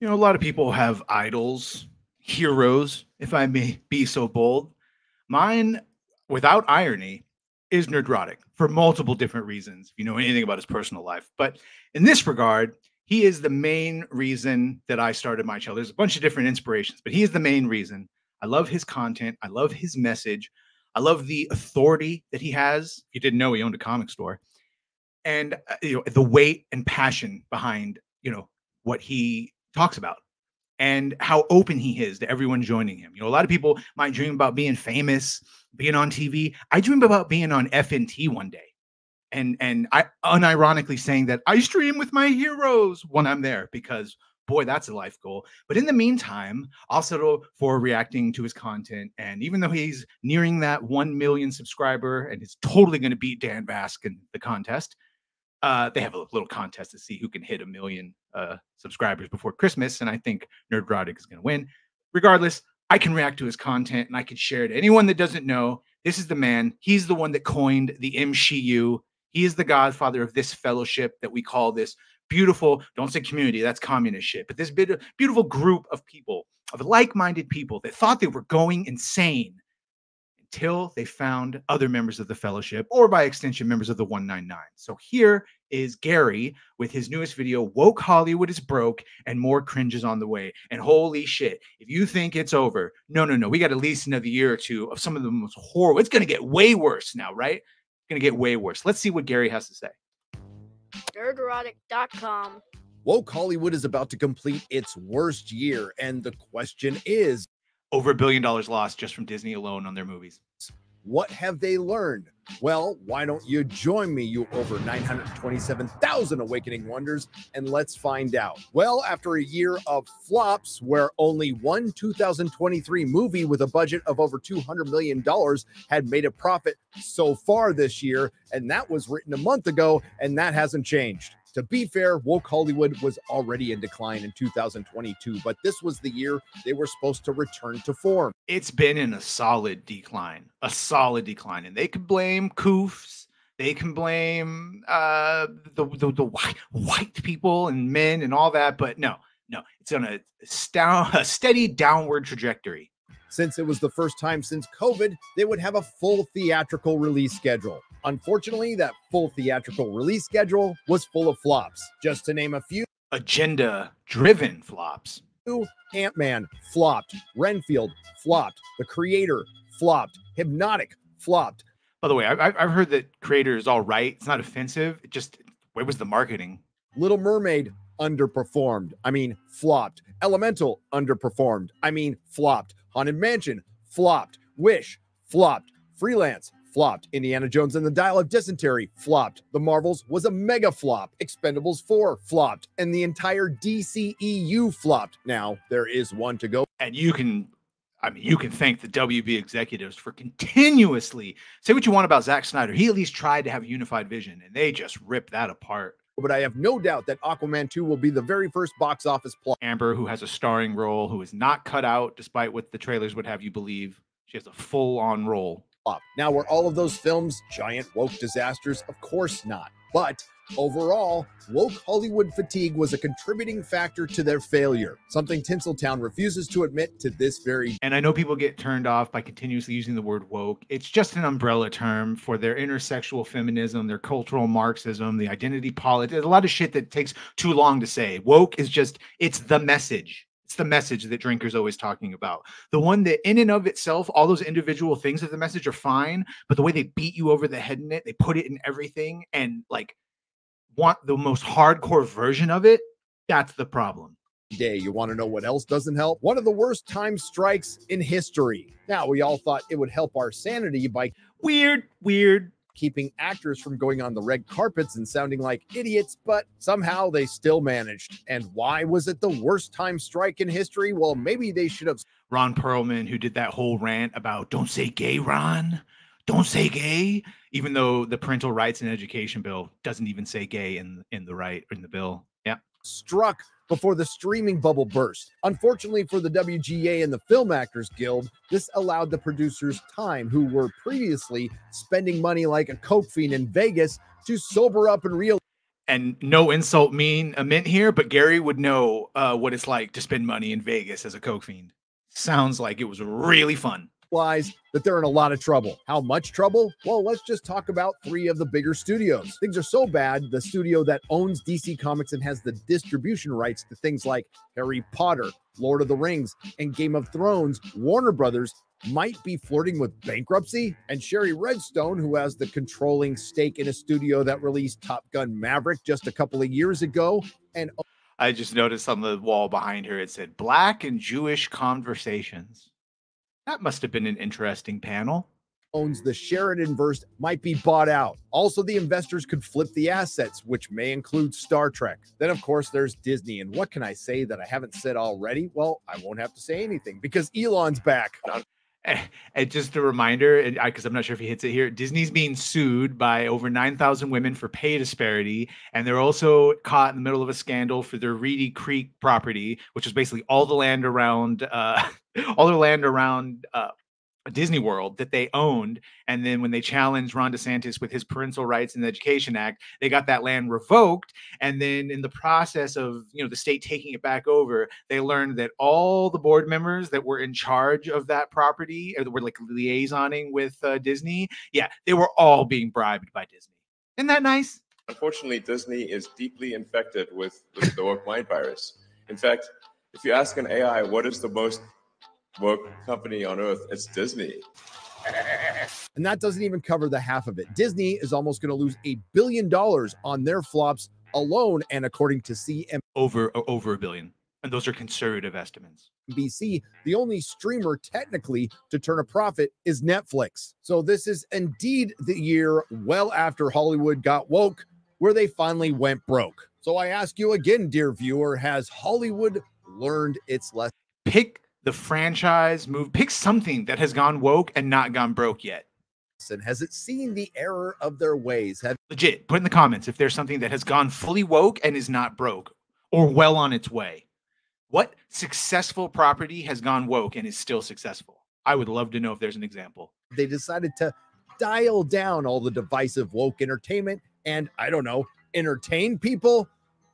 A lot of people have idols, heroes, if I may be so bold. Mine, without irony, is Nerdrotic for multiple different reasons, if you know anything about his personal life. But in this regard, he is the main reason that I started my channel. There's a bunch of different inspirations, but he is the main reason. I love his content. I love his message. I love the authority that he has. If you didn't know, he owned a comic store. And the weight and passion behind, what he talks about and how open he is to everyone joining him. A lot of people might dream about being famous, being on TV. I dream about being on FNT one day. And I unironically saying that I stream with my heroes when I'm there because boy, that's a life goal. But in the meantime, I'll settle for reacting to his content. And even though he's nearing that 1 million subscriber and is totally going to beat Dan Bask in the contest, they have a little contest to see who can hit 1 million subscribers before Christmas, and I think Nerdrotic is going to win. Regardless, I can react to his content, and I can share it to anyone that doesn't know. This is the man. He's the one that coined the MCU. He is the godfather of this fellowship that we call this beautiful, don't say community, that's communist shit, but this beautiful group of people, of like-minded people that thought they were going insane until they found other members of the fellowship, or by extension, members of the 199. So here is Gary with his newest video, Woke Hollywood is Broke, and more cringe is on the way. And holy shit, if you think it's over, no. We got at least another year or two of some of the most horrible. It's going to get way worse now, right? It's going to get way worse. Let's see what Gary has to say. Nerdrotic.com. Woke Hollywood is about to complete its worst year, and the question is, over $1 billion lost just from Disney alone on their movies. What have they learned? Well, why don't you join me, you over 927,000 Awakening Wonders, and let's find out. Well, after a year of flops where only one 2023 movie with a budget of over $200 million had made a profit so far this year, and that was written a month ago, and that hasn't changed. To be fair, Woke Hollywood was already in decline in 2022, but this was the year they were supposed to return to form. It's been in a solid decline, and they could blame Koofs. They can blame the white people and men and all that, but no, it's on a steady downward trajectory. Since it was the first time since COVID, they would have a full theatrical release schedule. Unfortunately, that full theatrical release schedule was full of flops. Just to name a few. Agenda-driven flops. Ant-Man flopped. Renfield flopped. The Creator flopped. Hypnotic flopped. By the way, I've heard that Creator is all right. It's not offensive. Where was the marketing? Little Mermaid underperformed. Flopped. Elemental underperformed. Flopped. Haunted Mansion flopped. Wish flopped. Freelance flopped. Indiana Jones and the Dial of Dysentery flopped. The Marvels was a mega flop. Expendables 4 flopped. And the entire DCEU flopped. Now, there is one to go. And you can thank the WB executives for continuously say what you want about Zack Snyder. He at least tried to have a unified vision, and they just ripped that apart. But I have no doubt that Aquaman 2 will be the very first box office plot. Amber, who has a starring role, who is not cut out, despite what the trailers would have you believe. She has a full-on role. Now, were all of those films giant woke disasters? Of course not. But overall, woke Hollywood fatigue was a contributing factor to their failure, something Tinseltown refuses to admit to this very. And I know people get turned off by continuously using the word woke. It's just an umbrella term for their intersexual feminism, their cultural Marxism, the identity politics, a lot of shit that takes too long to say. Woke is just, it's the message. It's the message that Drinker's always talking about. The one that in and of itself, all those individual things of the message are fine, but the way they beat you over the head in it, they put it in everything and want the most hardcore version of it, that's the problem. You want to know what else doesn't help? One of the worst time strikes in history. Now, we all thought it would help our sanity by weird keeping actors from going on the red carpets and sounding like idiots, but somehow they still managed. And why was it the worst time strike in history? Well, maybe they should have. Ron Perlman, who did that whole rant about don't say gay, Ron. Don't say gay, even though the parental rights and education bill doesn't even say gay in the bill. Yeah. Struck before the streaming bubble burst. Unfortunately for the WGA and the Film Actors Guild, this allowed the producers time, who were previously spending money like a coke fiend in Vegas, to sober up and realize. And no insult meant here, but Gary would know what it's like to spend money in Vegas as a coke fiend. Sounds like it was really fun. Realize that they're in a lot of trouble. How much trouble? Well, let's just talk about 3 of the bigger studios. Things are so bad, the studio that owns DC Comics and has the distribution rights to things like Harry Potter, Lord of the Rings, and Game of Thrones, Warner Brothers, might be flirting with bankruptcy. And Sherry Redstone, who has the controlling stake in a studio that released Top Gun Maverick just a couple of years ago, and I just noticed on the wall behind her, it said Black and Jewish Conversations. That must have been an interesting panel. Owns the Sheridan-verse, might be bought out. Also, the investors could flip the assets, which may include Star Trek. Then, of course, there's Disney. And what can I say that I haven't said already? Well, I won't have to say anything because Elon's back. And just a reminder, because I'm not sure if he hits it here, Disney's being sued by over 9,000 women for pay disparity, and they're also caught in the middle of a scandal for their Reedy Creek property, which is basically all the land around Disney World that they owned. And then when they challenged Ron DeSantis with his parental rights in the Education Act, they got that land revoked. And then in the process of, the state taking it back over, they learned that all the board members that were in charge of that property, or that were like liaisoning with Disney, they were all being bribed by Disney. Isn't that nice? Unfortunately, Disney is deeply infected with the woke mind virus. In fact, if you ask an AI, what is the most woke company on earth, it's Disney. And that doesn't even cover the half of it. Disney is almost going to lose $1 billion on their flops alone, and according to CNBC, over $1 billion, and those are conservative estimates. The only streamer technically to turn a profit is Netflix. So this is indeed the year well after Hollywood got woke, where they finally went broke. So I ask you again, dear viewer, has Hollywood learned its lesson? Pick the franchise move, pick something that has gone woke and not gone broke yet. And has it seen the error of their ways? Legit, put in the comments if there's something that has gone fully woke and is not broke or well on its way. What successful property has gone woke and is still successful? I would love to know if there's an example. They decided to dial down all the divisive woke entertainment and, I don't know, entertain people.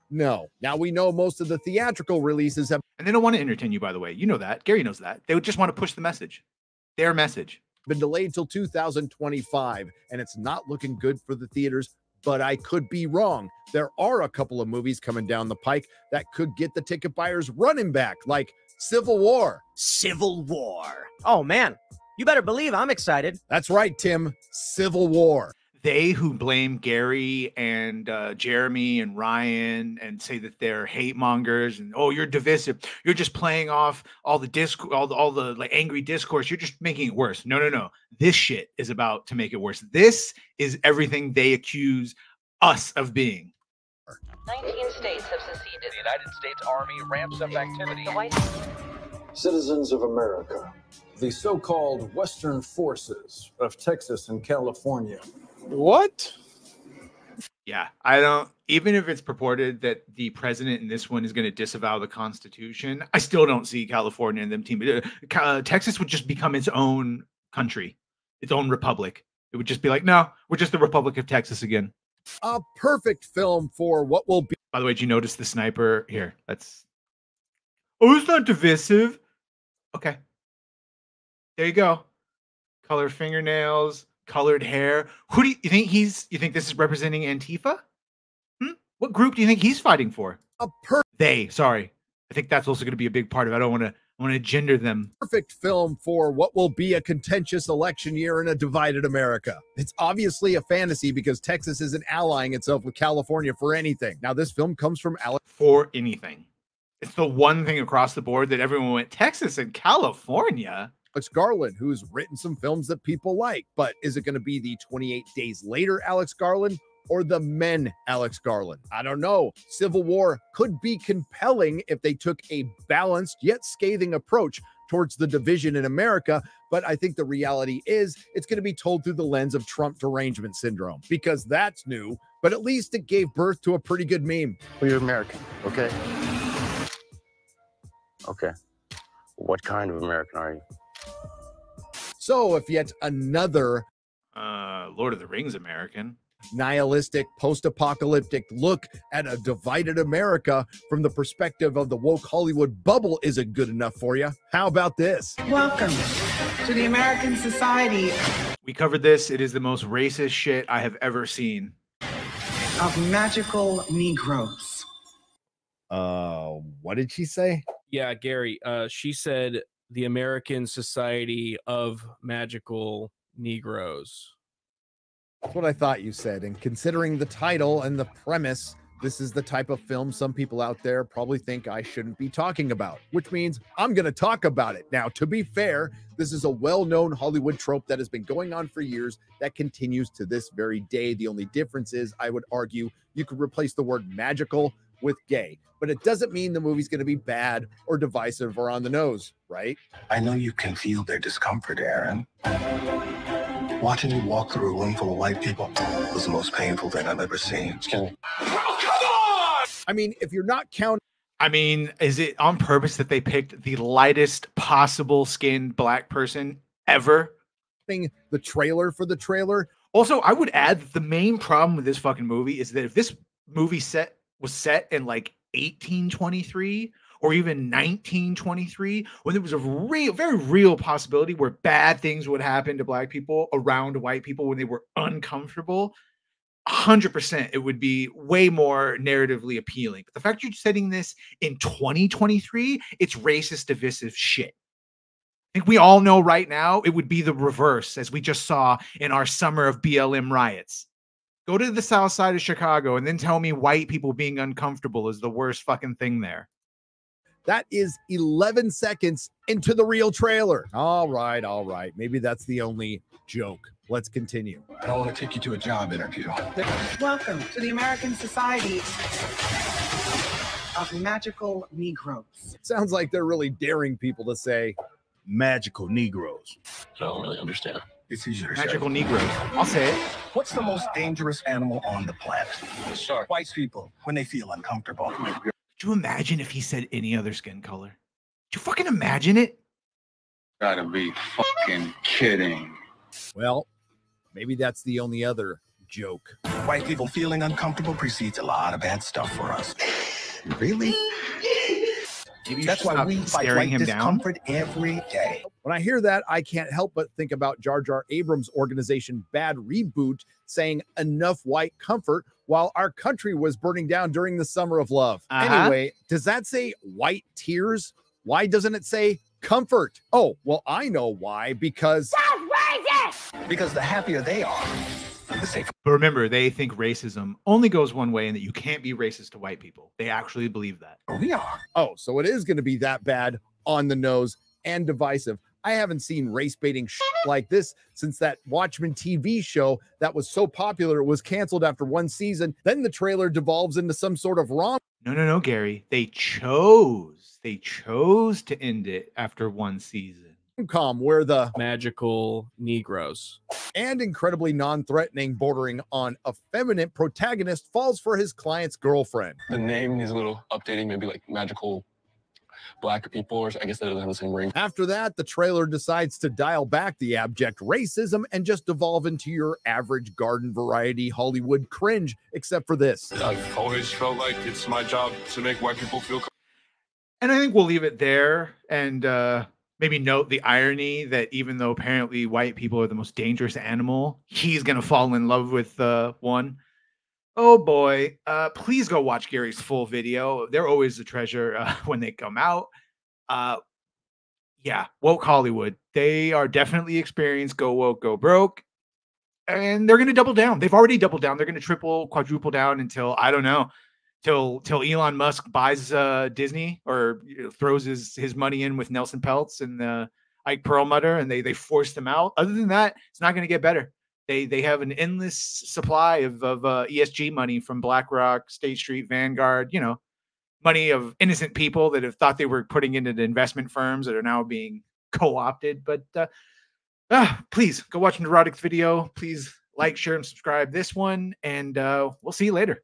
No. Now we know most of the theatrical releases have... And they don't want to entertain you, by the way. You know that. Gary knows that. They would just want to push the message. Their message. Been delayed till 2025, and it's not looking good for the theaters, but I could be wrong. There are a couple of movies coming down the pike that could get the ticket buyers running back, like Civil War. Civil War. Oh, man. You better believe I'm excited. That's right, Tim. Civil War. They who blame Gary and Jeremy and Ryan and say that they're hate mongers and, oh, you're divisive, you're just playing off all the all the like angry discourse, you're just making it worse. No. This shit is about to make it worse. This is everything they accuse us of being. 19 states have seceded. The United States Army ramps up activity. Citizens of America, the so-called Western forces of Texas and California. What? Yeah, I don't, even if it's purported that the president in this one is going to disavow the Constitution, I still don't see California and them team. Texas would just become its own country, its own republic. It would just be like, no, we're just the Republic of Texas again. A perfect film for what will be. By the way, did you notice the sniper here? That's, oh, it's not divisive. Okay. There you go. Color fingernails. Colored hair. Who do you think you think this is representing Antifa? What group do you think he's fighting for? Sorry. I think that's also going to be a big part of it. I don't want to gender them. Perfect film for what will be a contentious election year in a divided America. It's obviously a fantasy because Texas isn't allying itself with California for anything. Now, this film comes from Alex. For anything. It's the one thing across the board that everyone went, Texas and California? Alex Garland, who's written some films that people like, but is it going to be the 28 Days Later Alex Garland or the Men Alex Garland? I don't know. Civil War could be compelling if they took a balanced yet scathing approach towards the division in America, but I think the reality is it's going to be told through the lens of Trump derangement syndrome, because that's new, but at least it gave birth to a pretty good meme. Well, you're American, okay? Okay. What kind of American are you? So if yet another Lord of the Rings American. Nihilistic, post-apocalyptic look at a divided America from the perspective of the woke Hollywood bubble isn't good enough for you. How about this? Welcome to the American Society We covered this. It is the most racist shit I have ever seen. of Magical Negroes. What did she say? Yeah, Gary, she said the American Society of Magical Negroes. That's what I thought you said. And considering the title and the premise, this is the type of film some people out there probably think I shouldn't be talking about, which means I'm going to talk about it. Now, to be fair, this is a well-known Hollywood trope that has been going on for years that continues to this very day. The only difference is, I would argue, you could replace the word magical with gay, but it doesn't mean the movie's going to be bad or divisive or on the nose, right? I know you can feel their discomfort, Aaron. Watching you walk through a room full of white people was the most painful thing I've ever seen. I mean, if you're not counting, I mean, is it on purpose that they picked the lightest possible skinned black person ever? The trailer for the trailer. Also, I would add that the main problem with this fucking movie is that if this movie was set in like 1823 or even 1923, when there was a very real possibility where bad things would happen to black people around white people when they were uncomfortable, 100% it would be way more narratively appealing. But the fact you're setting this in 2023, it's racist, divisive shit. I think we all know right now it would be the reverse, as we just saw in our summer of BLM riots. Go to the south side of Chicago and then tell me white people being uncomfortable is the worst fucking thing there. That is 11 seconds into the real trailer. All right. Maybe that's the only joke. Let's continue. I don't want to take you to a job interview. Welcome to the American Society of Magical Negroes. Sounds like they're really daring people to say magical Negroes. I don't really understand. It's easier to Magical say. Negroes. I'll say it. What's the most dangerous animal on the planet? The shark. White people, when they feel uncomfortable. Could you imagine if he said any other skin color? Could you fucking imagine it? Gotta be fucking kidding. Well, maybe that's the only other joke. White people feeling uncomfortable precedes a lot of bad stuff for us. Really? That's why we fight staring white him down. discomfort every day. When I hear that, I can't help but think about Jar Jar Abrams' organization Bad Reboot saying enough white comfort while our country was burning down during the Summer of Love. Anyway, does that say white tears? Why doesn't it say comfort? Oh, well, I know why, because... Because the happier they are, the safer. But remember, they think racism only goes one way and that you can't be racist to white people. They actually believe that. We are. Oh, so it is going to be that bad, on the nose, and divisive. I haven't seen race baiting shit like this since that Watchmen TV show that was so popular it was canceled after one season. Then the trailer devolves into some sort of rom. No, Gary. They chose to end it after one season. Com where the Magical Negroes and incredibly non-threatening, bordering on effeminate protagonist falls for his client's girlfriend. The name needs a little updating, maybe like magical black people, or I guess that doesn't have the same ring. After that, the trailer decides to dial back the abject racism and just devolve into your average garden variety Hollywood cringe, except for this. I've always felt like it's my job to make white people feel. And I think we'll leave it there and maybe note the irony that even though apparently white people are the most dangerous animal, he's going to fall in love with one. Oh boy. Please go watch Gary's full video. They're always a treasure when they come out. Yeah, woke Hollywood. They are definitely experienced go woke, go broke. And they're going to double down. They've already doubled down. They're going to triple, quadruple down until, I don't know, till Elon Musk buys Disney or throws his money in with Nelson Peltz and Ike Perlmutter, and they force them out. Other than that, it's not going to get better. They have an endless supply of ESG money from BlackRock, State Street, Vanguard, money of innocent people that have thought they were putting into the investment firms that are now being co-opted. But please go watch Nerdrotic's video. Please like, share, and subscribe this one, and we'll see you later.